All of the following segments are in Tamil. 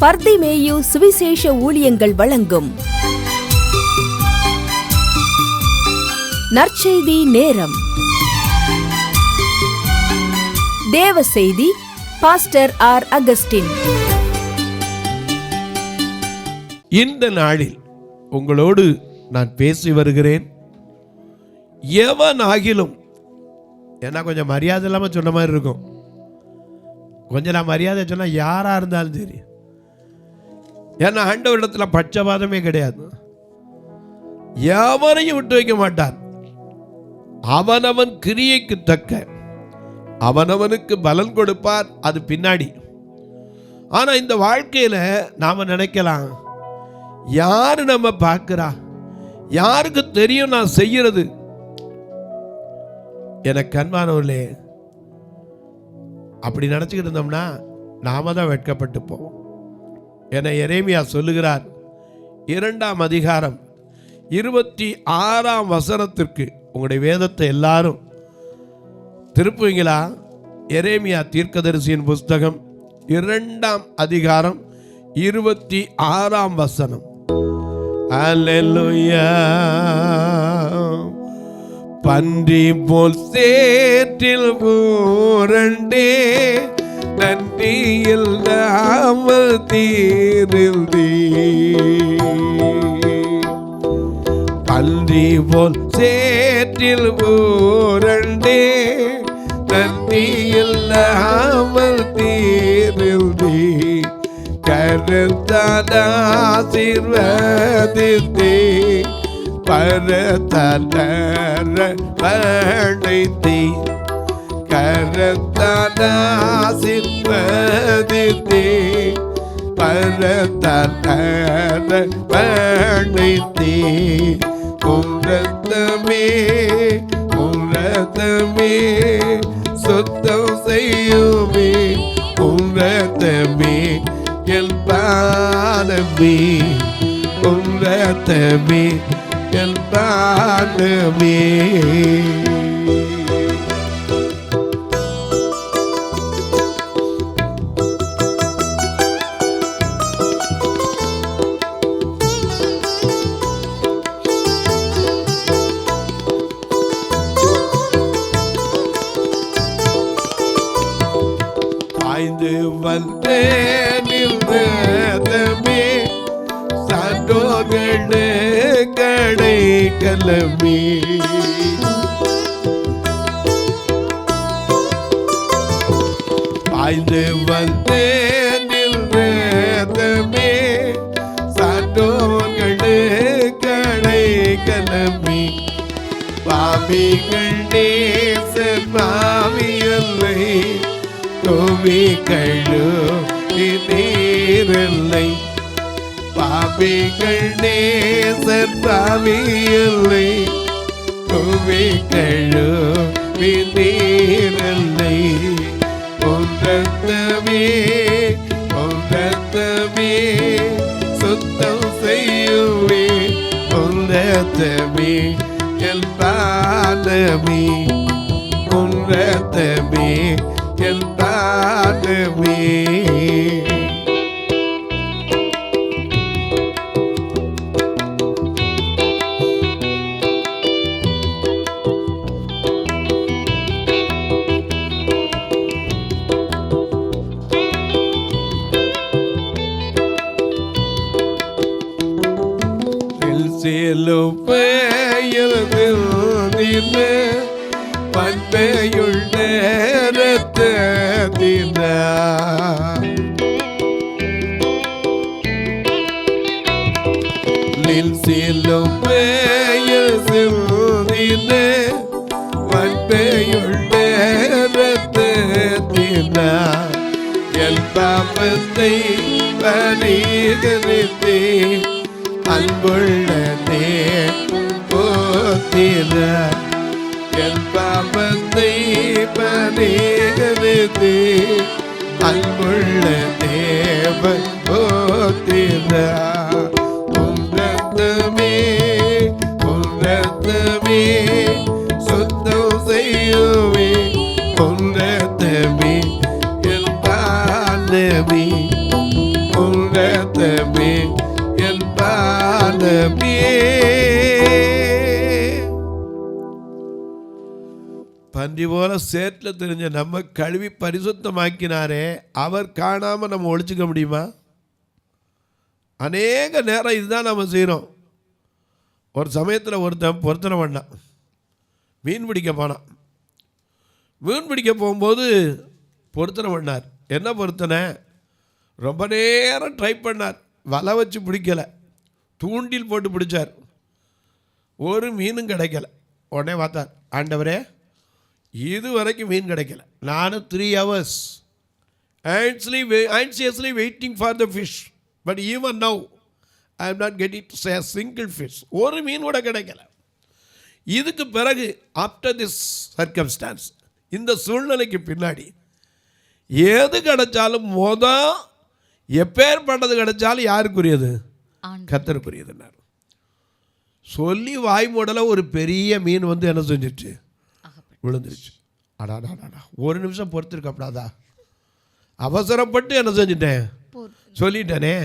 பர்திமேயு சுவிசேஷ ஊழியங்கள் வழங்கும் நற்செய்தி நேரம். தேவ செய்தி பாஸ்டர் ஆர். அகஸ்டின். இந்த நாளில் உங்களோடு நான் பேசி வருகிறேன். எவன் ஆகிலும், ஏன்னா கொஞ்சம் மரியாதை இல்லாமல் சொன்ன மாதிரி இருக்கும். கொஞ்சம் நான் மரியாதை சொன்னால் யாராக இருந்தாலும் சரி, ஏன்னா ஆண்டவரிடத்தில் பட்சபாதமே கிடையாது. எவரையும் விட்டு வைக்க மாட்டான். அவனவன் கிரியைக்கு தக்க அவனவனுக்கு பலன் கொடுப்பார். அது பின்னாடி. ஆனால் இந்த வாழ்க்கையில் நாம் நினைக்கலாம், யாரு நம்ம பார்க்கிறா, யாருக்கு தெரியும் நான் செய்யறது. எனக்கு அன்பானவர்களே, அப்படி நினச்சிக்கிட்டு இருந்தோம்னா நாம தான் வெட்கப்பட்டு போவோம். என எரேமியா சொல்லுகிறார், 2ஆம் அதிகாரம் 26ஆம் வசனத்திற்கு உங்களுடைய வேதத்தை எல்லாரும் திருப்புவீங்களா? எரேமியா தீர்க்கதரிசியின் புஸ்தகம் 2ஆம் அதிகாரம் 26ஆம் வசனம். அல்லேலூயா. பன்றி போல் சேற்றில் பூரண்டே, நன்றி இல்லாமல் தீர்ந்தே. பன்றி போல் சேற்றில் பூரண்டே, நன்றி இல்லாமல் தீர்ந்தே. கருத்தால் ஆசீர்வதித்தே, பரத்தால் படைத்தே. கரத்தால் ஆசீர்வதித்தே, பரத்தால் படைத்தே. உரத்தமே உரத்தமே சுத்தம் செய்யுமே, உரத்தமே என் பாதமே, உரத்தமே என் பாதமே. பாய்ந்து வந்தேன் நின்றதமே, சான்றோர்களே கடை கலமே. பாய்ந்து வந்தேன் நின்றதமே, சான்றோர்களே கடை கலமே. பாவிகள் நேசர் பாவியல்லை, கோவி கழுவி நீரில்லை. பாவிகள் நேசர் பாவியல்லை, கோவி கழுவி நீரில்லை. ஒன்றத்தமே ஒன்றத்தமே சுத்தம் செய்யுவே, ஒன்றத்தமே என் பாதமே, ஒன்றத்தமே என் பாதமே. பண்பையுள்ள ரத்தத்தின செல்லும் பண்பையுள்ள ரத்தத்தின என் பாபத்தை பணிகரித்தே, அன்புள்ள போத்தின. என் பாபத்தை பணிகரித்தே, அன்புள்ள தேவ போத்தின. உன்னதமே உன்னதமே சுத்தம் செய்யுவே, உன்னதமே என் பாதமே, உன்னதமே ரத்தமே என் பானமே. பன்றி போல சேற்றில் தெரிஞ்ச நம்ம கழுவி பரிசுத்தமாக்கினாரே, அவர் காணாமல் நம்ம ஒழிச்சுக்க முடியுமா? அநேக நேரம் இதுதான் நம்ம செய்கிறோம். ஒரு சமயத்தில் ஒருத்தன் பொருத்தனை பண்ணான், மீன் பிடிக்க போனான். மீன் பிடிக்க போகும்போது பொருத்தனை பண்ணார். என்ன பொருத்தனை? ரொம்ப நேரம் ட்ரை பண்ணார், வலை வச்சு பிடிக்கலை, தூண்டில் போட்டு பிடிச்சார், ஒரு மீனும் கிடைக்கல. உடனே பார்த்தார், ஆண்டவரே இது வரைக்கும் மீன் கிடைக்கல, நானும் 3 hours anxiously waiting for the fish, but even now I am not getting to say a single fish. ஒரு மீன் கூட கிடைக்கல. இதுக்கு பிறகு ஆஃப்டர் திஸ் சர்க்கம்ஸ்டான்ஸ், இந்த சூழ்நிலைக்கு பின்னாடி எது கிடைச்சாலும் எப்பேற்பட்டது கிடைச்சாலும் யாருக்குரியது? கர்த்தருக்குரியதுன்னார். சொல்லி வாய் மூடல ஒரு பெரிய மீன் வந்து என்ன செஞ்சிச்சு? விழுந்துருச்சு. அடாடாடா, ஒரு நிமிஷம் பொறுத்திருக்கப்படாதா? அவசரப்பட்டு என்ன செஞ்சிட்டேன்? சொல்லிட்டேனே.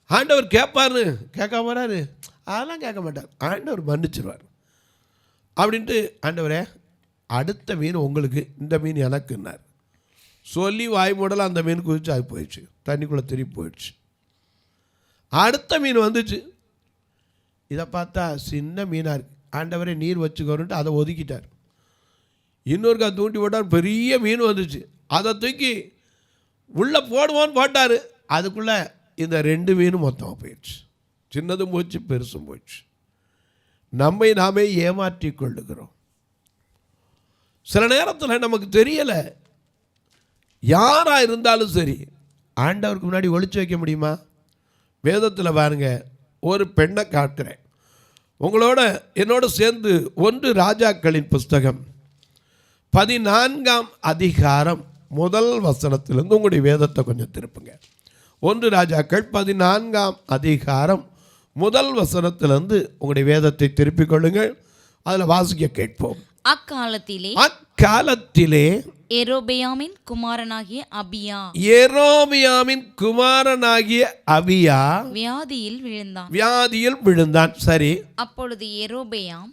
ஆண்டவர் கேட்பாரு, கேட்காம வராரு? அதெல்லாம் கேட்க மாட்டார். ஆண்டவர் மன்னிச்சிருவார். அப்படின்ட்டு, ஆண்டவரே அடுத்த மீன் உங்களுக்கு, இந்த மீன் எனக்குன்னார். சொல்லி வாய் மூடல அந்த மீன் குதிச்சு அது போயிடுச்சு, தண்ணிக்குள்ளே திருப்பி போயிடுச்சு. அடுத்த மீன் வந்துச்சு. இதை பார்த்தா சின்ன மீனாக இருக்கு. ஆண்டவரே நீர் வச்சுக்கோன்ட்டு அதை ஒதுக்கிட்டார். இன்னொருக்கா தூண்டி போட்டார், பெரிய மீன் வந்துச்சு. அதை தூக்கி உள்ளே போடுவோன்னு போட்டார். அதுக்குள்ளே இந்த 2 மீனும் மொத்தமாக போயிடுச்சு. சின்னதும் போச்சு, பெருசும் போயிடுச்சு. நம்மை நாமே ஏமாற்றி கொள்ளுகிறோம். சில நேரத்தில் நமக்கு தெரியலை, யாராக இருந்தாலும் சரி ஆண்டவருக்கு முன்னாடி ஒளிச்சு வைக்க முடியுமா? வேதத்தில் பாருங்க, ஒரு பெண்ணை காட்டுறேன் உங்களோட, என்னோட சேர்ந்து 1 ராஜாக்களின் புஸ்தகம் 14ஆம் அதிகாரம் 1 வசனத்திலிருந்து உங்களுடைய வேதத்தை கொஞ்சம் திருப்புங்க. 1 ராஜாக்கள் 14ஆம் அதிகாரம் 1 வசனத்திலிருந்து உங்களுடைய வேதத்தை திருப்பிக் கொள்ளுங்கள். அதில் வாசிக்க கேட்போம். அக்காலத்திலே யெரொபெயாமின் குமாரனாகிய அபியா வியாதியில் விழுந்தான். சரி. அப்பொழுது யெரொபெயாம்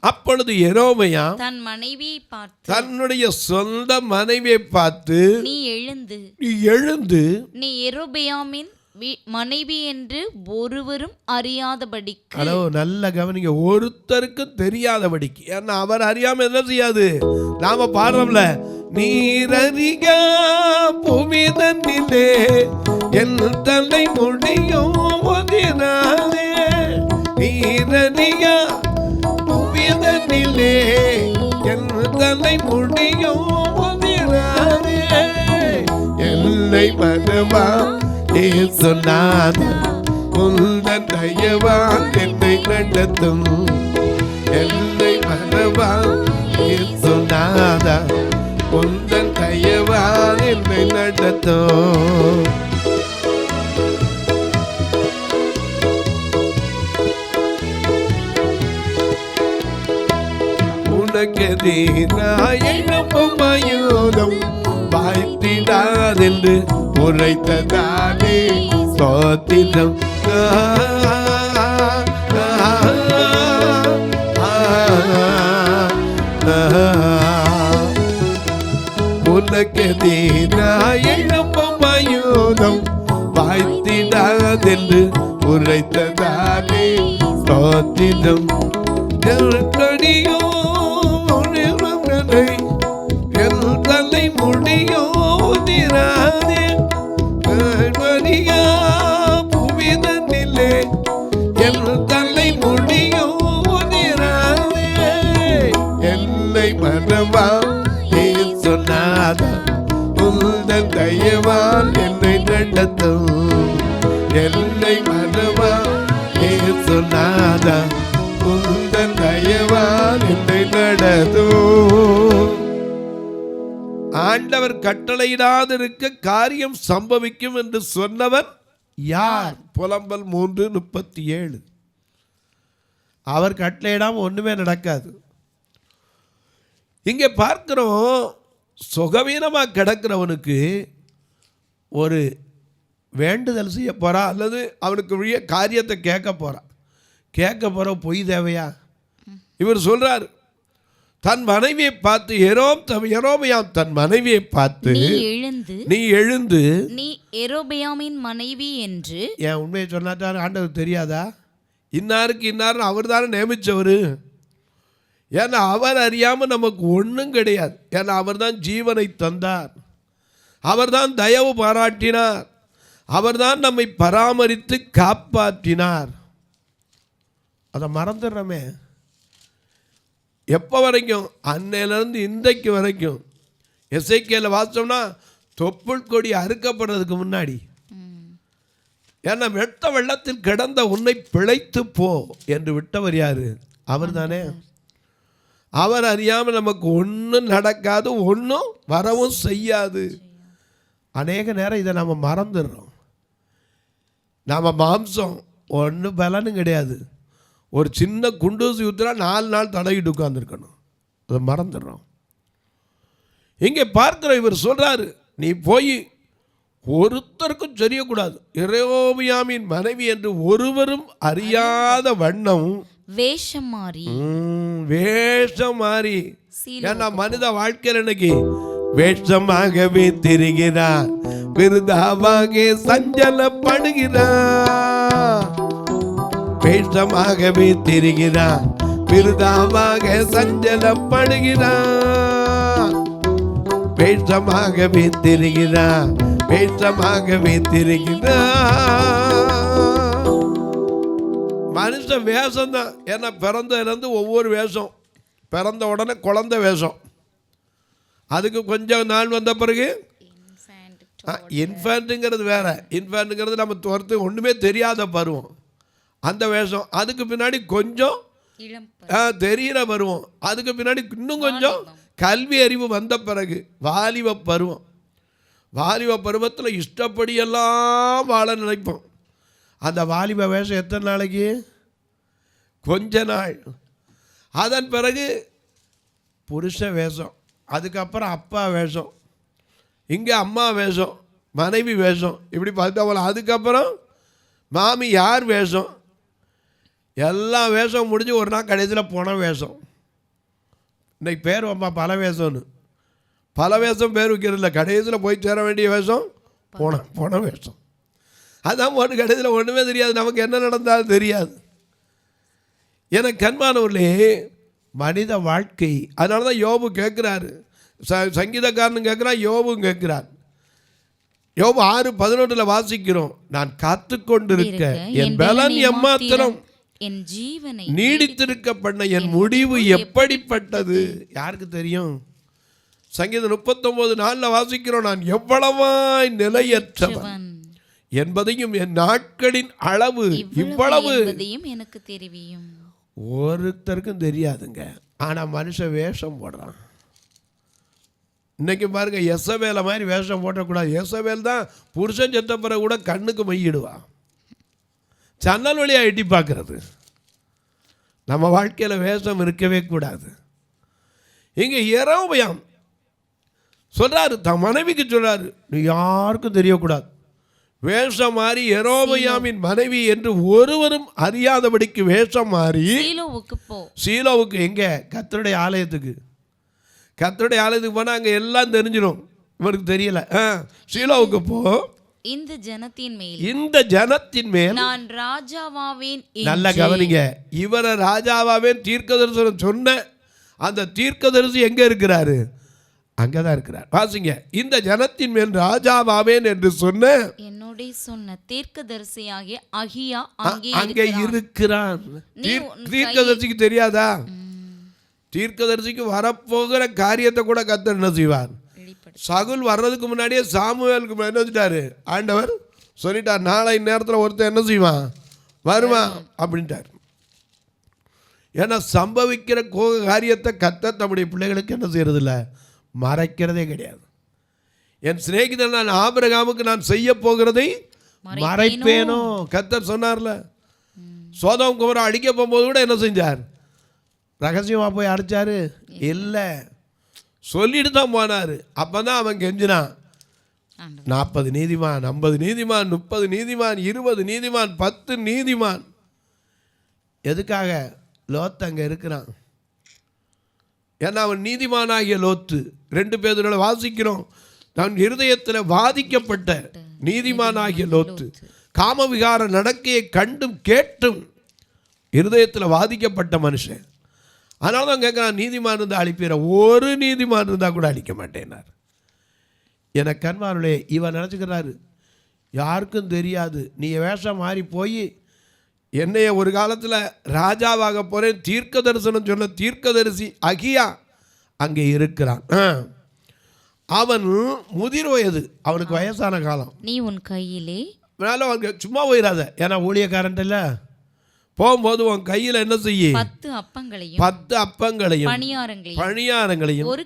தன்னுடைய சொந்த மனைவியை பார்த்து, நீ எழுந்து நீ யெரொபெயாமின் மனைவி என்று ஒருவரும் அறியாதபடிக்கு. ஹலோ, நல்ல கவனிங்க, ஒருத்தருக்கும் தெரியாதபடிக்கு. ஏன்னா அவர் அறியாம என்ன செய்யாது. நாம பாடுறோம்ல, நீரறியா புவிதனிலே என் தலை முடியும் ஒதினாலே, நீரறியா புவிதனிலே என் தலை முடியும் ஒதினாலே, என்னை மனவா சொன்னாத உந்தன் தயவான் என்னை நடத்தும், என்னை மனவா சொன்னாத உந்தன் தயவான் என்னை நடத்தும். உனக்கெதிராய் எழுப்பும் ஆயுதம் வாய்த்திடாதென்று உரைத்ததானே ஸ்தோத்திரம். உனக்கெதிராய் எழுப்பும் ஆயுதம் வாய்த்திடாதென்று உரைத்ததானே ஸ்தோத்திரம். நெருக்கடியோ என் தலை முடியோ திராதே, புவிதனிலே என் தலை முடியோ திராதே, என்னை மனவா சொன்னாத உந்தன் தயவால் என்னை நடத்தும், என்னை மனவா சொன்னாத உந்தன் தயவால் என்னை நடத்தும். ஆண்டவர் கட்டளையிடாதிருக்க காரியம் சம்பவிக்கும் என்று சொன்னவர் யார்? புலம்பல் 3:37. அவர் கட்டளையிடாம ஒண்ணுமே நடக்காது. இங்கே பார்க்கிறோம், சுகவீனமாக கிடக்கிறவனுக்கு ஒரு வேண்டுதல் செய்ய போகிறா அல்லது அவனுக்கு உரிய காரியத்தை கேட்க போகிற பொய் தேவையா? இவர் சொல்கிறார், தன் மனைவியை பார்த்து யெரொபெயாம் தன் மனைவியை பார்த்து நீ எழுந்து நீ யெரொபெயாமின் மனைவி என்று. என் உண்மையை சொன்னாட்டார் ஆண்டவர் தெரியாதா? இன்னாருக்கு இன்னாருன்னு அவர் தானே நியமித்தவர். ஏன்னா அவர் அறியாமல் நமக்கு ஒன்றும் கிடையாது. ஏன்னா அவர் தான் ஜீவனை தந்தார், அவர் தான் தயவு பாராட்டினார், அவர் தான் நம்மை பராமரித்து காப்பாற்றினார். அதை மறந்துடுறோமே. எப்போ வரைக்கும்? அன்னையிலேருந்து இன்றைக்கு வரைக்கும். எசேக்கியேல வாசிச்சோம்னா தொப்புள் கொடி அறுக்கப்படுறதுக்கு முன்னாடி, ஏன்னா வெட்ட வெள்ளத்தில் கிடந்த உன்னை பிழைத்து போ என்று விட்டவர் யாரு? அவர் தானே. அவர் அறியாமல் நமக்கு ஒன்றும் நடக்காது, ஒன்றும் வரவும் செய்யாது. அநேக நேரம் இதை நம்ம மறந்துடுறோம். நாம் மாம்சம் ஒன்றும் பலனும் கிடையாது. ஒரு சின்ன குண்டூசி ஊற்றுனா 4 நாள் தடவிட்டு உட்காந்துருக்கணும். அதை மறந்துடுறோம். இங்கே பார்க்குற இவர் சொல்கிறாரு, நீ போய் ஒருத்தருக்கும் தெரியக்கூடாது, யெரொபெயாமின் மனைவி என்று ஒருவரும் அறியாத வண்ணம் வேஷம் மாறி. ஏன்னா மனித வாழ்க்கையில் இன்னைக்கு வேஷமாகவே திரிகிறார், விருதாவாக சஞ்சலப்படுகிறார். வேஷமாகவே திரிகிறார், விருதாவாக சஞ்சலப்படுகிறார். வேஷமாகவே திரிகிறார், வேஷமாகவே திரிகிறார். மனுஷன் வேஷம்தான். ஏன்னா பிறந்ததுலேருந்து ஒவ்வொரு வேஷம். பிறந்த உடனே குழந்தை வேஷம், அதுக்கு கொஞ்சம் நாள் வந்த பிறகு இன்ஃபேண்ட்டுங்கிறது வேற. இன்ஃபேண்ட்டுங்கிறது நம்ம துரத்து ஒன்றுமே தெரியாத பருவம், அந்த வேஷம். அதுக்கு பின்னாடி கொஞ்சம் தெரிகிற பருவம், அதுக்கு பின்னாடி இன்னும் கொஞ்சம் கல்வி அறிவு வந்த பிறகு வாலிப பருவம். வாலிப பருவத்தில் இஷ்டப்படியெல்லாம் வாழ நினைப்போம். அந்த வாலிப வேஷம் எத்தனை நாளைக்கு? கொஞ்ச நாள். அதன் பிறகு புருஷ வேஷம், அதுக்கப்புறம் அப்பா வேஷம், இங்கே அம்மா வேஷம், மனைவி வேஷம், இப்படி பார்த்தா போல. அதுக்கப்புறம் மாமி யார் வேஷம், எல்லா வேஷம் முடிஞ்சு ஒரு நாள் கடைசியில் போன வேஷம். இன்றைக்கி பேர் அம்மா பல வேஷம்னு, பல வேஷம் பேர் வைக்கிறதில்ல. கடைசியில் போய் சேர வேண்டிய வேஷம் போன வேஷம். அதான் ஒன்று கடைசியில் ஒன்றுமே தெரியாது, நமக்கு என்ன நடந்தாலும் தெரியாது. எனக்கு அன்பானவர்களே, மனித வாழ்க்கை. அதனால தான் யோபு கேட்குறாரு, சங்கீதக்காரனும் கேட்குறான், யோபும் கேட்குறார். யோபு 6:11 வாசிக்கிறோம், நான் காத்து கொண்டிருக்க என் பலன் எம்மாத்திரம், என் ஜீவனை நீடித்திருக்க பண்ண என் முடிவு எப்படிப்பட்டது யாருக்கு தெரியும்? சங்கீதம் 39:4 வாசிக்கிறோம், நான் எவ்வளவாய் நிலையற்றவன் என்பதையும் என் நாட்களின் அளவு இவ்வளவு எனக்கு தெரியும். ஒருத்தருக்கும் தெரியாதுங்க. ஆனால் மனுஷன் வேஷம் போடுறான். இன்னைக்கு பாருங்க, எசபேல மாதிரி வேஷம் போட்டக்கூடாது. எசபேல் தான் புருஷன் செத்த பிறகு கூட கண்ணுக்கு மையிடுவான், சன்னல் வழியாக எட்டி பார்க்கறது. நம்ம வாழ்க்கையில் வேஷம் இருக்கவே கூடாது. இங்கே யெரொபெயாம் சொல்றாரு, தன் மனைவிக்கு சொல்றாரு, நீ யாருக்கும் தெரியக்கூடாது. வேஷம் மாறி யெரொபெயாமின் மனைவி என்று ஒருவரும் அறியாதபடிக்கு வேஷம் மாறி சீலோவுக்கு, எங்க? கர்த்தருடைய ஆலயத்துக்கு. கர்த்தருடைய ஆலயத்துக்கு போனால் அங்கே எல்லாம் தெரிஞ்சிடும். இவருக்கு தெரியல. சீலோவுக்கு போ, இந்த ஜனத்தின் மேல் நான் ராஜாவாவேன். நல்ல கவனிங்க, இவரை ராஜாவாவேன் தீர்க்கதரிசனம் சொன்ன அந்த தீர்க்கதரிசி எங்க இருக்கிறாரு? அங்கதான் இருக்கிறார். வாசிங்க, இந்த ஜனத்தின் மேல் ராஜாவாவேன் என்று சொன்ன தீர்க்கதரிசியாகிய அகியா அங்கே இருக்கிறான். தீர்க்கதரிசிக்கு தெரியாதா? தீர்க்கதரிசிக்கு வரப்போகிற காரியத்தை கூட கர்த்தர் என்ன செய்வார்? சகுல் வர்றதுக்கு முன்னாடியே சாமுவேலுக்கு என்ன வச்சுட்டாரு? ஆண்டவர் சொல்லிட்டார், நாளை நேரத்தில் ஒருத்தர் என்ன செய்வான்? வருவான் அப்படின்ட்டார். ஏன்னா சம்பவிக்கிற காரியத்தை கர்த்தர் தம்முடைய பிள்ளைகளுக்கு என்ன செய்யறதில்ல, மறைக்கிறதே கிடையாது. என் சிநேகிதன் நான் ஆபிரகாமுக்கு நான் செய்ய போகிறதை மறைப்பேனோ? கர்த்தர் சொன்னார்ல. சோதோம் குமரா அடிக்க போகும்போது கூட என்ன செஞ்சார்? ரகசியமாக போய் அடித்தாரு? இல்லை, சொல்லிட்டு தான் போனார். அப்போ தான் அவன் கெஞ்சினான், 40 நீதிமான், 50 நீதிமான், 30 நீதிமான், 20 நீதிமான், 10 நீதிமான். எதுக்காக? லோத்து அங்கே இருக்கிறான். ஏன்னா அவன் நீதிமானாகிய லோத்து. 2 பேதுருல வாசிக்கிறோம், தன் இருதயத்தில் வாதிக்கப்பட்ட நீதிமானாகிய லோத்து, காமவிகார நடக்கையை கண்டும் கேட்டும் இருதயத்தில் வாதிக்கப்பட்ட மனுஷன். அதனால தான் கேட்குறான், நீதிமான் இருந்தால் அழிப்பிற, ஒரு நீதிமான் இருந்தால் கூட அழிக்க மாட்டேனார். என கண்மாருளே, இவன் நினச்சிக்கிறாரு யாருக்கும் தெரியாது, நீ வேஷம் மாறி போய் என்னைய ஒரு காலத்தில் ராஜாவாக போகிறேன் தீர்க்க தரிசனம் சொன்ன தீர்க்கதரிசி அகியா அங்கே இருக்கிறான். அவன் முதிர் வயது, அவனுக்கு வயசான காலம். நீ உன் கையிலே அவனுக்கு சும்மா போயிடாத, ஏன்னா ஊழியக்காரன் இல்லை. போகும்போது உன் கையில் என்ன செய்ய? 10 அப்பங்களையும் பணியாரங்களையும் ஒரு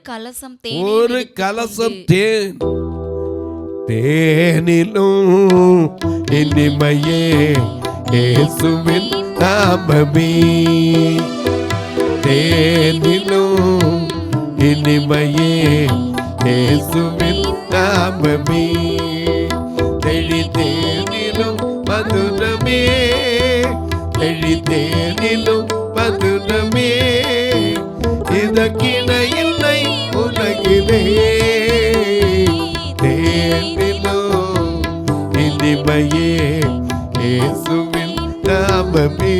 கலசம் தேன் தேனிலும் இனிமையே இயேசுவின் நாமமே, தேனிலும் இனிமையே இயேசுவின் நாமமே, தேனிலும் மதுரமே, தேனிலும் மதுரமே, இதற்கிணை இல்லை உலகிலே, தேனிலும் இனிமையே இயேசுவின் நாமமே.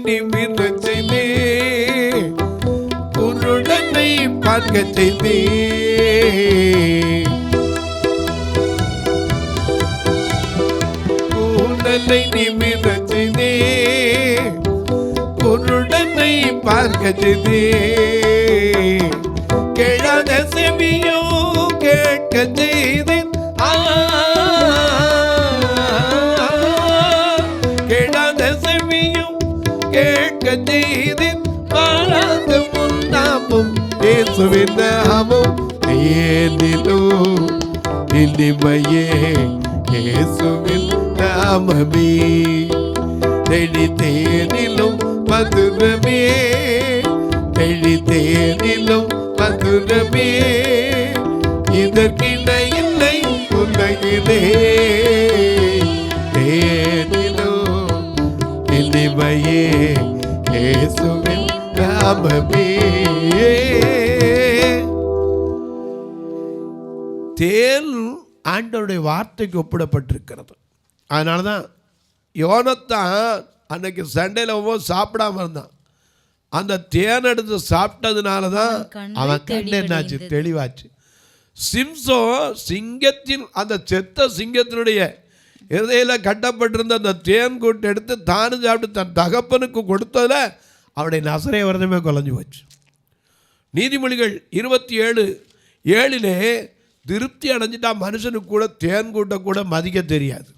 நிமிரச் செய்தே, உன்னுடனை பார்க்கச் செய்தே, உன்னை நிமிரச் செய்தே, உன்னுடனை பார்க்கச் செய்தே, கேளாத செவியோ கேட்கச் செய்தேன், கேளாத செவியும் கேட்க செய்தேன், பாராத முன்னாமும் இயேசுவின் நாமம், தேனிலும் இனிமையே இயேசுவின் நாமமே, தேனிலும் மதுரமே, தேனிலும் மதுரமே, இதற்கிணை இல்லை உலகிலே, தேனிலும் இனிமையே இயேசுவின் நாமமே. தேன் ஆண்டவருடைய வார்த்தைக்கு ஒப்பிடப்பட்டிருக்கிறது. அதனால தான் யோனத்தான் அன்னைக்கு சண்டையில் போகும்போது சாப்பிடாம இருந்தான். அந்த தேன் எடுத்து சாப்பிட்டதுனால தான் அவன் கண்ணு என்னாச்சு? தெளிவாச்சு. சிங்கத்தின் அந்த செத்த சிங்கத்தினுடைய இருதையில் கட்டப்பட்டிருந்த அந்த தேன் கூட்டு எடுத்து தானும் சாப்பிட்டு தன் தகப்பனுக்கு கொடுத்ததில் அவருடைய நசரேய விரதமே குலைஞ்சு போச்சு. நீதிமொழிகள் 27:7 திருப்தி அடைஞ்சிட்டா மனுஷனுக்கு கூட தேன் கூட்ட கூட மதிக்க தெரியாது.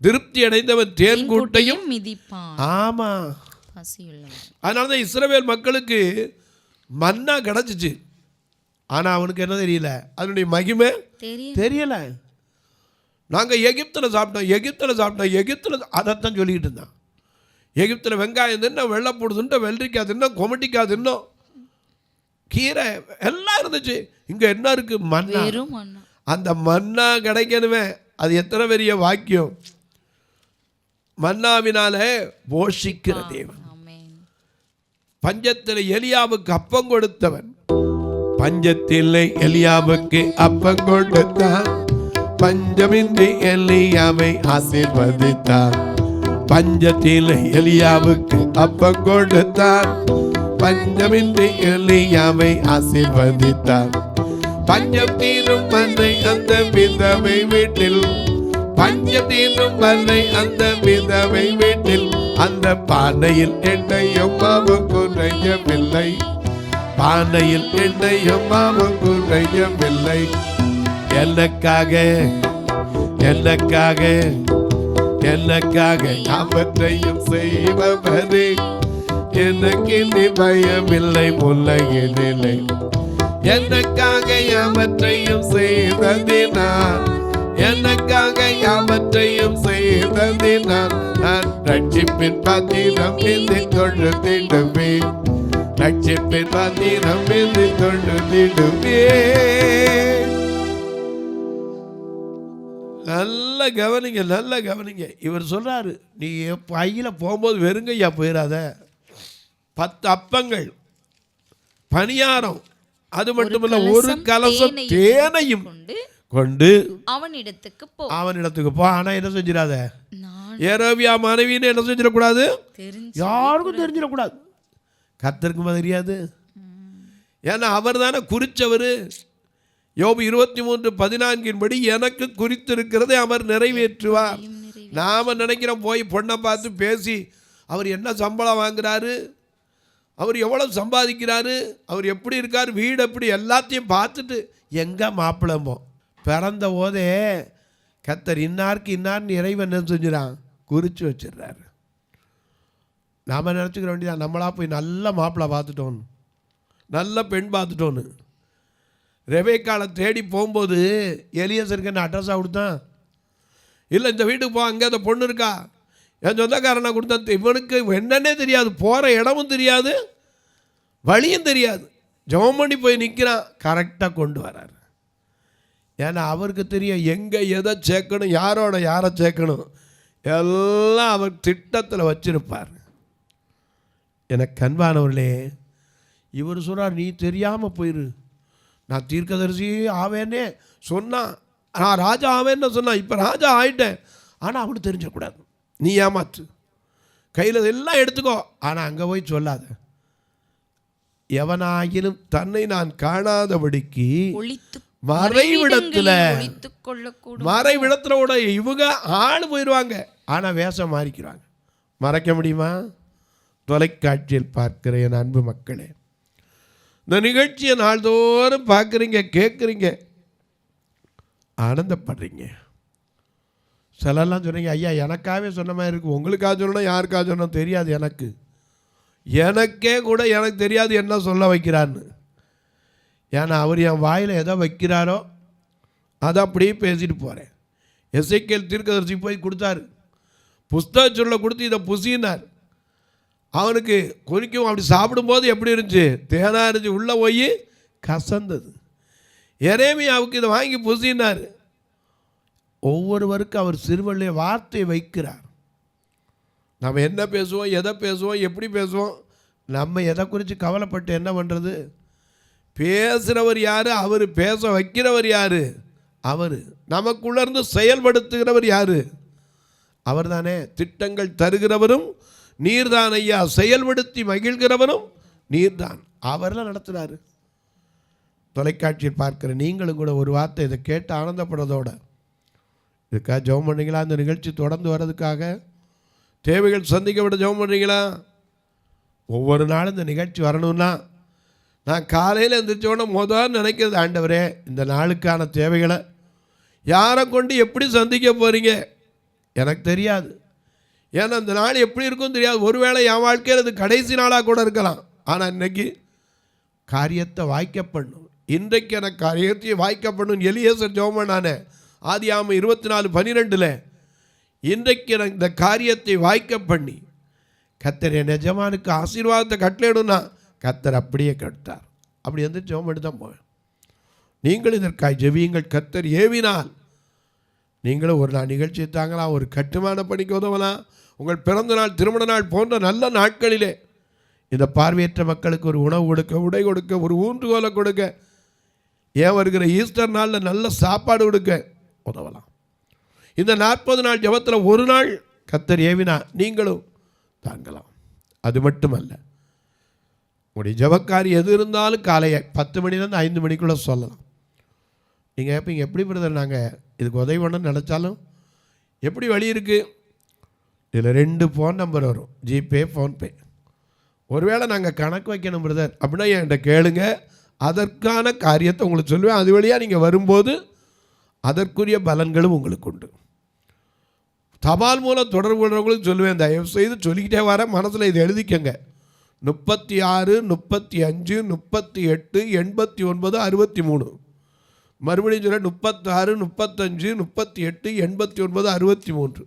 திருப்தி அடைந்தவன் தேன் கூட்டையும் மிதிப்பான். ஆமா, அதனால தான் இஸ்ரவேல் மக்களுக்கு மன்னா கிடைச்சிச்சு. ஆனால் அவனுக்கு என்ன தெரியல, அதனுடைய மகிமை தெரியல. நாங்கள் எகிப்தில் சாப்பிட்டோம் அதைத்தான் சொல்லிக்கிட்டு இருந்தான். எகிப்தில் வெங்காயம் தின்னோம், வெள்ளைப்பூடு தின்னோம், வெள்ளரிக்காய் தின்னோம், கொமட்டிக்காய் தின்னோம், கீரை எல்லாம் இருந்துச்சு. இங்கே என்ன இருக்கு? மன்னா. அந்த மன்னா கிடைக்கணுமே, அது எத்தனை பெரிய வாக்கியம். மன்னாவினாலே போஷிக்கிற தேவன். பஞ்சத்தில் எலியாவுக்கு அப்பம் கொடுத்தவன், பஞ்சத்தில் எலியாவுக்கு அப்பம் கொடுத்தான், பஞ்சமின்றி எலியாவை ஆசீர்வதித்தார். பஞ்சத்தில் எலியாவுக்கு அப்பம் கொடுத்தார், பஞ்சமின்றி எலியாவை ஆசீர்வதித்தார். பஞ்சம் தீரும் வரை அந்த விதவை வீட்டில், பஞ்சம் தீரும் வரை அந்த விதவை வீட்டில், அந்த பானையில் எண்ணெயும் மாவும் குறையவில்லை, பானையில் எண்ணெயும் மாவும் குறையவில்லை. எனக்காக எனக்காக எனக்காக யாவற்றையும் செய்பவரே, எனக்கு நீ பயமில்லை உலகினில்லை. எனக்காக யாவற்றையும் செய்ததினால், எனக்காக யாவற்றையும் செய்ததினால், நான் ரட்சிப்பின் பாத்திரம் என்று தொழுதிடுவேன், ரட்சிப்பின் பாத்திரம் என்று தொழுதிடுவேன். நல்ல கவனிங்க, நல்ல கவனிங்க. இவர் சொல்றாரு, நீ பையில போகும்போது வெறுங்கையா போயிடாத. 10 அப்பங்கள், பணியாரம், அது மட்டுமல்ல ஒரு கலசம் தேனையும் கொண்டு அவனிடத்துக்கு போ. ஆனா என்ன செஞ்சிடாத, ஏரோபியா மனைவின்னு என்ன செஞ்சிடக்கூடாது, யாருக்கும் தெரிஞ்சிடக்கூடாது. கர்த்தருக்கு தெரியாது. ஏன்னா அவர் தானே குறிச்சவர். யோபு 23:14 எனக்கு குறித்திருக்கிறதை அவர் நிறைவேற்றுவார். நாம நினைக்கிறோம் போய் பொண்ணை பார்த்து பேசி அவர் என்ன சம்பளம் வாங்குறாரு, அவர் எவ்வளவு சம்பாதிக்கிறாரு, அவர் எப்படி இருக்கார், வீடு எப்படி, எல்லாத்தையும் பார்த்துட்டு எங்க மாப்பிளம்போ பிறந்த போதே கர்த்தர் இன்னாருக்கு இன்னார்னு இறைவன் என்ன செஞ்சுறான், குறித்து வச்சிடுறாரு. நாம் நினச்சிக்கிற வேண்டியதான் நம்மளா போய் நல்ல மாப்பிள்ளை பார்த்துட்டோன்னு, நல்ல பெண் பார்த்துட்டோன்னு. ரெபேக்காளை தேடி போகும்போது எலியேசருக்கு என்ன அட்ரஸாக கொடுத்தான்? இல்லை, இந்த வீட்டுக்கு போ, அங்கே அந்த பொண்ணு இருக்கா, என் சொந்தக்காரனை கொடுத்தான். இவனுக்கு என்னன்னே தெரியாது, போகிற இடமும் தெரியாது, வழியும் தெரியாது. ஜெபம் பண்ணி போய் நிற்கிறான், கரெக்டாக கொண்டு வரார். ஏன்னா அவருக்கு தெரியும் எங்கே எதை சேர்க்கணும், யாரோட யாரை சேர்க்கணும், எல்லாம் அவர் திட்டத்தில் வச்சிருப்பார். எனக்கு அன்பானவர்களே, இவர் சொல்கிறார், நீ தெரியாமல் போயிரு. நான் தீர்க்கதரிசி ஆவேன்னே சொன்னான், நான் ராஜா ஆவேன்னு சொன்னான், இப்போ ராஜா ஆயிட்டேன். ஆனால் அவனுக்கு தெரிஞ்சிடக்கூடாது. நீ ஏமாற்று, கையில் எல்லாம் எடுத்துக்கோ, ஆனால் அங்கே போய் சொல்லாத. எவனாகிலும் தன்னை நான் காணாதபடிக்கு மறைவிடத்தில் கூட இவங்க ஆள் போயிடுவாங்க, ஆனால் வேஷம் மாறிக்கிறாங்க. மறைக்க முடியுமா? தொலைக்காட்சியில் பார்க்கிற என் அன்பு மக்களே, இந்த நிகழ்ச்சியை நாள்தோறும் பார்க்குறீங்க, கேட்குறீங்க, ஆனந்தப்படுறீங்க. சிலர்லாம் சொல்கிறீங்க, ஐயா எனக்காகவே சொன்ன மாதிரி இருக்குது, உங்களுக்காக சொல்லணும் யாருக்காக சொல்லணும் தெரியாது, எனக்கே கூட எனக்கு தெரியாது என்ன சொல்ல வைக்கிறான்னு. ஏன்னா அவர் என் வாயில் எதை வைக்கிறாரோ அதை அப்படியே பேசிட்டு போகிறேன். எசேக்கியேல் தீர்க்கதரிசி போய் கொடுத்தாரு, புஸ்தக சொல்ல கொடுத்து இதை புசினார். அவனுக்கு குறிக்கும், அப்படி சாப்பிடும்போது எப்படி இருந்துச்சு, தேனாக இருந்துச்சு, உள்ளே போய் கசந்தது. எரேமியாவுக்கு இதை வாங்கி புசினார். ஒவ்வொருவருக்கும் அவர் சிறுவள்ளி வார்த்தையை வைக்கிறார். நம்ம என்ன பேசுவோம், எதை பேசுவோம், எப்படி பேசுவோம், நம்ம எதை குறித்து கவலைப்பட்டு என்ன பண்ணுறது? பேசுகிறவர் யார்? அவர். பேச வைக்கிறவர் யார்? அவர். நமக்குள்ளேருந்து செயல்படுத்துகிறவர் யார்? அவர் தானே. திட்டங்கள் தருகிறவரும் நீர்தான் ஐயா, செயல்படுத்தி மகிழ்கிறவரும் நீர்தான். அவரெல்லாம் நடத்துகிறாரு. தொலைக்காட்சியில் பார்க்குற நீங்களும் கூட ஒரு வார்த்தை இதை கேட்டு ஆனந்தப்படுறதோட இதுக்காக ஜெபம் பண்ணுறீங்களா? இந்த நிகழ்ச்சி தொடர்ந்து வர்றதுக்காக தேவைகள் சந்திக்கப்பட ஜெபம் பண்ணுறீங்களா? ஒவ்வொரு நாளும் இந்த நிகழ்ச்சி வரணும்னா நான் காலையில் எழுந்திரிச்சோட முதல் நினைக்கிறது, ஆண்டவரே இந்த நாளுக்கான தேவைகளை யாரை கொண்டு எப்படி சந்திக்க போகிறீங்க எனக்கு தெரியாது. ஏன்னா இந்த நாள் எப்படி இருக்கும் தெரியாது. ஒருவேளை என் வாழ்க்கையில் அது கடைசி நாளாக கூட இருக்கலாம். ஆனால் இன்றைக்கி காரியத்தை வாய்க்கப்படணும். இன்றைக்கு எனக்கு காரியத்தையும் வாய்க்கப்படணும். எலியேசர் ஜெபம் பண்ணானே ஆதியாகமம் 24:12 இன்றைக்கு எனக்கு இந்த காரியத்தை வாய்க்க பண்ணி கர்த்தர் என் எஜமானுக்கு ஆசீர்வாதத்தை கட்டளையிடும்னா கர்த்தர் அப்படியே கட்டார். அப்படி வந்து ஜெபம் பண்ணி தான் போவேன். நீங்கள் இதற்காய் ஜெபியுங்கள். கர்த்தர் ஏவினால் நீங்களும் ஒரு நாள் நிகழ்ச்சி தாங்கலாம், ஒரு கட்டுமான பணிக்கு உதவலாம். உங்கள் பிறந்த நாள், திருமண நாள் போன்ற நல்ல நாட்களிலே இந்த பார்வையற்ற மக்களுக்கு ஒரு உணவு கொடுக்க, உடை கொடுக்க, ஒரு ஊன்றுகோலை கொடுக்க, ஏன் வருகிற ஈஸ்டர் நாளில் நல்ல சாப்பாடு கொடுக்க உதவலாம். இந்த 40 நாள் ஜெபத்தில் ஒரு நாள் கர்த்தர் ஏவினா நீங்களும் தாங்கலாம். அது மட்டுமல்ல, உங்களுடைய ஜெபக்காரி எது இருந்தாலும் காலை 10 மணிலேருந்து 5 மணிக்குள்ளே சொல்லலாம். நீங்கள் கேட்பீங்க, எப்படி பிரதர் நாங்கள் இதுக்கு உதவி பண்ணணும்னு நினச்சாலும் எப்படி வழி இருக்குது? இதில் 2 ஃபோன் நம்பர் வரும், ஜிபே, ஃபோன்பே. ஒருவேளை நாங்கள் கணக்கு வைக்கணும் பிரதர் அப்படின்னா என்கிட்ட கேளுங்க, அதற்கான காரியத்தை உங்களுக்கு சொல்லுவேன். அது வழியாக நீங்கள் வரும்போது அதற்குரிய பலன்களும் உங்களுக்கு உண்டு. தபால் மூலம் தொடர்பு கொள்றவங்களுக்கு சொல்லுவேன், தயவு செய்து சொல்லிக்கிட்டே வர மனசில் இதை எழுதிக்கங்க. 36, 35, 38, 89, 63. மறுபடியும் சொல்ல 36, 35, 38, 89, 63.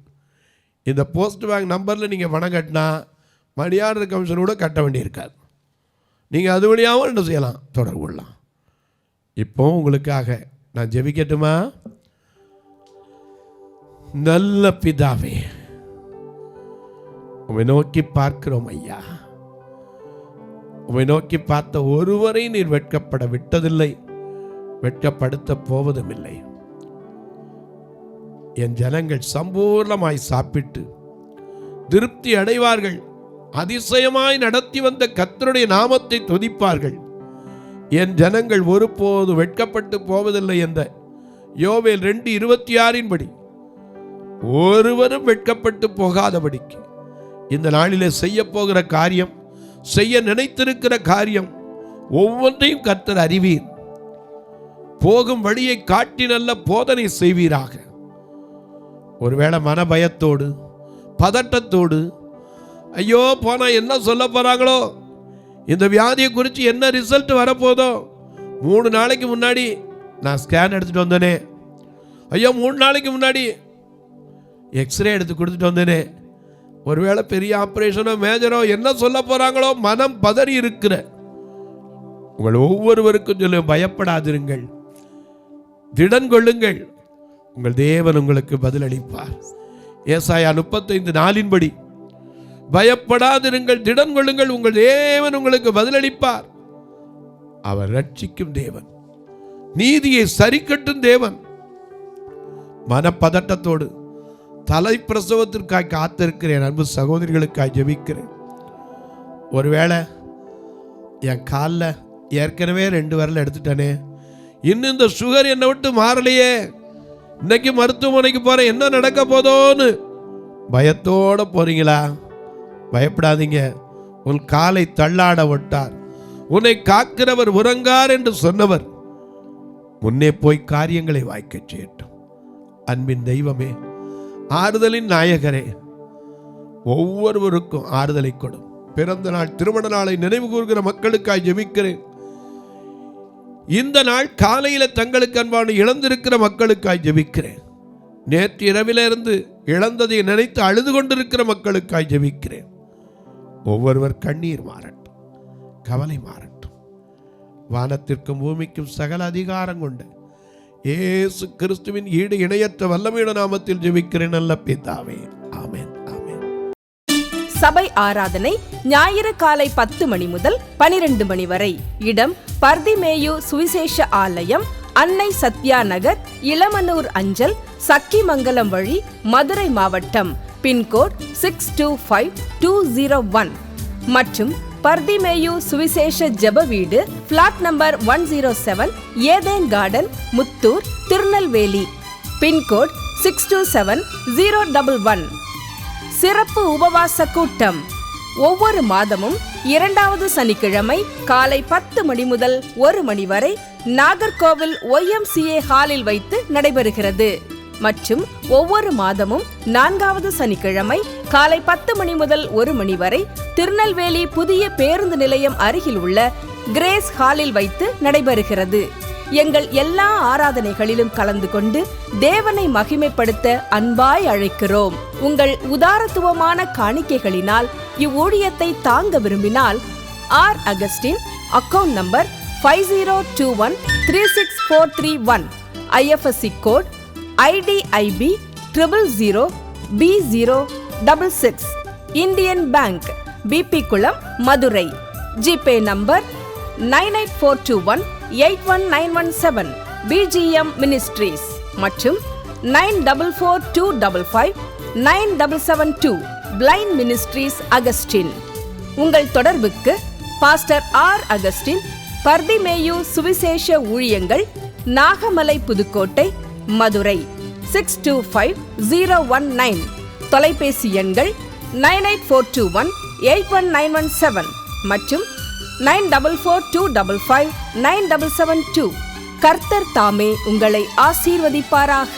இந்த போஸ்ட் பேங்க் நம்பரில் நீங்கள் பணம் கட்டினா மணி ஆர்டர் கமிஷனோட கட்ட வேண்டியிருக்காது. நீங்கள் அது வழியாகவும் என்ன செய்யலாம், தொடர்பு கொள்ளலாம். இப்போ உங்களுக்காக நான் ஜெபிக்கட்டுமா? நல்ல பிதாவே, உம்மை நோக்கி பார்க்கிறோம் ஐயா. உம்மை நோக்கி பார்த்த ஒருவரை நீர் வெட்கப்பட விட்டதில்லை, வெட்கப்படுத்த போவதும் இல்லை. என் ஜனங்கள் சம்பூர்ணமாய் சாப்பிட்டு திருப்தி அடைவார்கள், அதிசயமாய் நடத்தி வந்த கர்த்தருடைய நாமத்தை துதிப்பார்கள். என் ஜனங்கள் ஒருபோது வெட்கப்பட்டு போவதில்லை என்ற யோவேல் 2:26 படி ஒருவரும் வெட்கப்பட்டு போகாதபடிக்கு இந்த நாளிலே செய்ய போகிற காரியம், செய்ய நினைத்திருக்கிற காரியம் ஒவ்வொன்றையும் கர்த்தர் அறிவீர். போகும் வழியை காட்டி நல்ல போதனை செய்வீராக. ஒருவேளை மன பயத்தோடு பதட்டத்தோடு, ஐயோ போனா என்ன சொல்ல போறாங்களோ, இந்த வியாதியை குறித்து என்ன ரிசல்ட் வரப்போதோ, 3 நாளைக்கு முன்னாடி நான் ஸ்கேன் எடுத்துட்டு வந்தேனே, ஐயோ 3 நாளைக்கு முன்னாடி எக்ஸ்ரே எடுத்து கொடுத்துட்டு வந்தேனே, ஒருவேளை பெரிய ஆப்ரேஷனோ மேஜரோ என்ன சொல்ல போறாங்களோ, மனம் பதறி இருக்கிற உங்கள் ஒவ்வொருவருக்கும் சொல்ல, பயப்படாதிருங்கள், திடன் கொள்ளுங்கள், உங்கள் தேவன் உங்களுக்கு பதிலளிப்பார். ஏசாயா 35:4 படி பயப்படாதிருங்கள், திடன் கொள்ளுங்கள், உங்கள் தேவன் உங்களுக்கு பதிலளிப்பார். அவர் ரட்சிக்கும் தேவன், நீதியை சரிக்கட்டும் தேவன். மனப்பதட்டத்தோடு தலை பிரசவத்திற்காக காத்திருக்கிறேன் அன்பு சகோதரிகளுக்காக ஜெபிக்கிறேன். ஒருவேளை என் காலில் ஏற்கனவே 2 விரல் எடுத்துட்டேனே, இன்னும் இந்த சுகர் என்னை விட்டு மாறலையே, இன்னைக்கு மருத்துவமனைக்கு போறேன், என்ன நடக்க போதோன்னு பயத்தோட போறீங்களா? பயப்படாதீங்க, உன் காலை தள்ளாட விட்டார், உன்னை காக்கிறவர் உறங்கார் என்று சொன்னவர் முன்னே போய் காரியங்களை வாய்க்கச் செய்யட்டும். அன்பின் தெய்வமே, ஆறுதலின் நாயகரே, ஒவ்வொருவருக்கும் ஆறுதலை கொடும். பிறந்த நாள் திருமண நாளை நினைவு கூறுகிற மக்களுக்காக ஜெபிக்கிறேன். இந்த நாள் காலையில தங்களுக்கு அன்பான இழந்திருக்கிற மக்களுக்காக ஜெபிக்கிறேன். நேற்று இரவிலிருந்து இழந்ததை நினைத்து அழுது கொண்டிருக்கிற மக்களுக்காக ஜெபிக்கிறேன். ஒவ்வொருவர் கண்ணீர் மாறட்டும், கவலை மாறட்டும். வானத்திற்கும் பூமிக்கும் சகல அதிகாரம் கொண்ட இயேசு கிறிஸ்துவின் ஈடு இணையற்ற வல்லமையுள்ள நாமத்தில் ஜெபிக்கிறேன் நல்ல பிதாவே, ஆமென், ஆமென். சபை ஆராதனை ஞாயிறு காலை 10 மணி முதல் 12 மணி வரை. இடம் பர்திமேயு சுவிசேஷ ஆலயம், அன்னை சத்யா நகர், இளமனூர் அஞ்சல், சக்கிமங்கலம் வழி, மதுரை மாவட்டம். பின்கோட் 625201 மற்றும் பர்திமேயு சுவிசேஷ ஜெப வீடு, flat number 107, Eden garden, Muthur, Tirunelveli. Pincode 627011. சிறப்பு உபவாச கூட்டம் ஒவ்வொரு மாதமும் 2வது சனிக்கிழமை காலை 10 மணி முதல் 1 மணி வரை நாகர்கோவில் YMCA ஹாலில் வைத்து நடைபெறுகிறது. மற்றும் ஒவ்வொரு மாதமும் 4வது சனிக்கிழமை காலை 10 மணி முதல் 1 மணி வரை திருநெல்வேலி புதிய பேருந்து நிலையம் அருகில் உள்ள கிரேஸ் ஹாலில் வைத்து நடைபெறுகிறது. எங்கள் எல்லா ஆராதனைகளிலும் கலந்து கொண்டு தேவனை மகிமைப்படுத்த அன்பாய் அழைக்கிறோம். உங்கள் உதாரத்துவமான காணிக்கைகளினால் இவ்வூழியத்தை தாங்க விரும்பினால் R Augustine, account number 5021364331, IFSC code IDIB 000B066, Indian bank, BP Kulam, Madurai. GPay number 9842181917, BGM ministries மற்றும் 9442559772, பிளைண்ட் மினிஸ்ட்ரீஸ் அகஸ்டின். உங்கள் தொடர்புக்கு பாஸ்டர் ஆர் அகஸ்டின், பர்திமேயு சுவிசேஷ ஊழியங்கள், நாகமலை, புதுக்கோட்டை, மதுரை 625019. தொலைபேசி எண்கள் 9842181917 மற்றும் 9442559772. கர்த்தர் தாமே உங்களை ஆசீர்வதிப்பாராக.